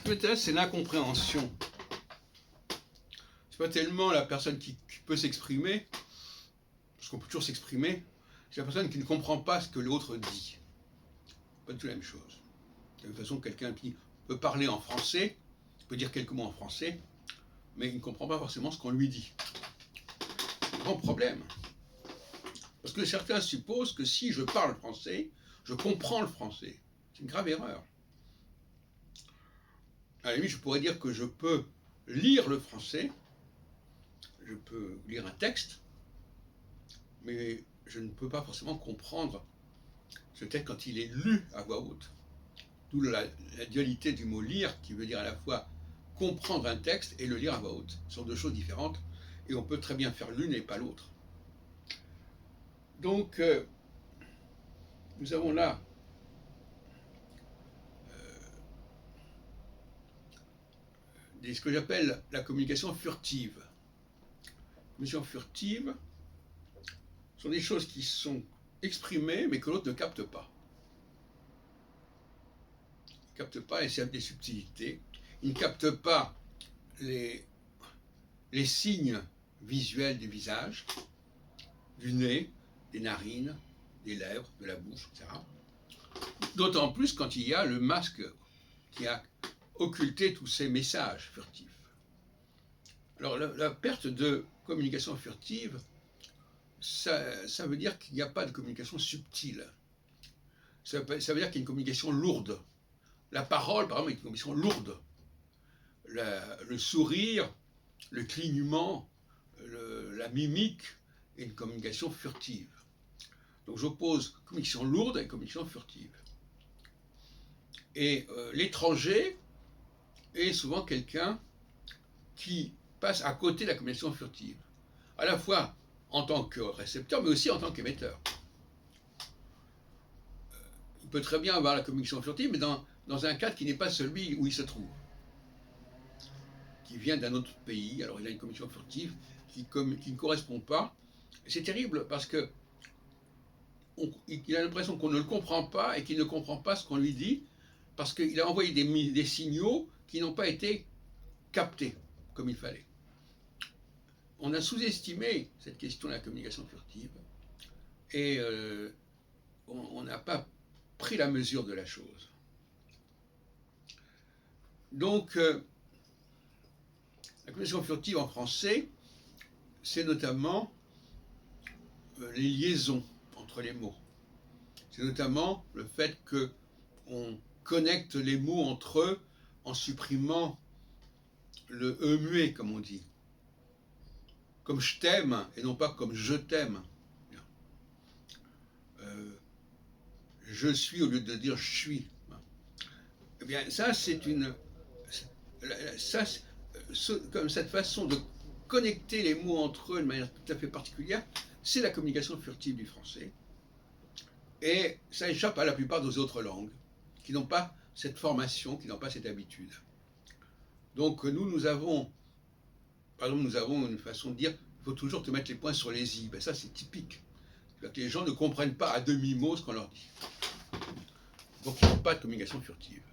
qui m'intéresse, c'est l'incompréhension. C'est pas tellement la personne qui peut s'exprimer, parce qu'on peut toujours s'exprimer, c'est la personne qui ne comprend pas ce que l'autre dit. Pas du tout la même chose. De la même façon, quelqu'un qui peut parler en français, peut dire quelques mots en français, mais il ne comprend pas forcément ce qu'on lui dit. Grand problème. Parce que certains supposent que si je parle français, je comprends le français. C'est une grave erreur. À la limite, je pourrais dire que je peux lire le français, je peux lire un texte, mais je ne peux pas forcément comprendre ce texte quand il est lu à voix haute. D'où la dualité du mot lire, qui veut dire à la fois comprendre un texte et le lire à voix haute. Ce sont deux choses différentes, et on peut très bien faire l'une et pas l'autre. Donc, nous avons là ce que j'appelle la communication furtive. La communication furtive sont des choses qui sont exprimées, mais que l'autre ne capte pas. Il ne capte pas, et c'est des subtilités. Il ne capte pas les signes visuels du visage, du nez, des narines, des lèvres, de la bouche, etc. D'autant plus quand il y a le masque qui a occulté tous ces messages furtifs. Alors la perte de communication furtive, ça veut dire qu'il n'y a pas de communication subtile. Ça veut dire qu'il y a une communication lourde. La parole, par exemple, est une communication lourde. Le sourire, le clignement, la mimique est une communication furtive. Donc j'oppose communication lourde et communication furtive. Et l'étranger est souvent quelqu'un qui passe à côté de la communication furtive, à la fois en tant que récepteur, mais aussi en tant qu'émetteur. Il peut très bien avoir la communication furtive, mais dans un cadre qui n'est pas celui où il se trouve, qui vient d'un autre pays. Alors il a une communication furtive qui ne correspond pas. C'est terrible parce que il a l'impression qu'on ne le comprend pas et qu'il ne comprend pas ce qu'on lui dit, parce qu'il a envoyé des signaux qui n'ont pas été captés comme il fallait. On a sous-estimé cette question de la communication furtive et on n'a pas pris la mesure de la chose. Donc, la communication furtive en français, c'est notamment les liaisons entre les mots. C'est notamment le fait qu'on connecte les mots entre eux en supprimant le « e » muet, comme on dit. Comme je t'aime et non pas comme je t'aime. Je suis au lieu de dire je suis. Eh bien, ça, c'est une. Ça, comme cette façon de connecter les mots entre eux de manière tout à fait particulière, c'est la communication furtive du français. Et ça échappe à la plupart des autres langues, qui n'ont pas cette formation, qui n'ont pas cette habitude. Donc nous avons, par exemple, nous avons une façon de dire, il faut toujours te mettre les points sur les i. Ben ça, c'est typique. C'est-à-dire que les gens ne comprennent pas à demi-mot ce qu'on leur dit. Donc il n'y a pas de communication furtive.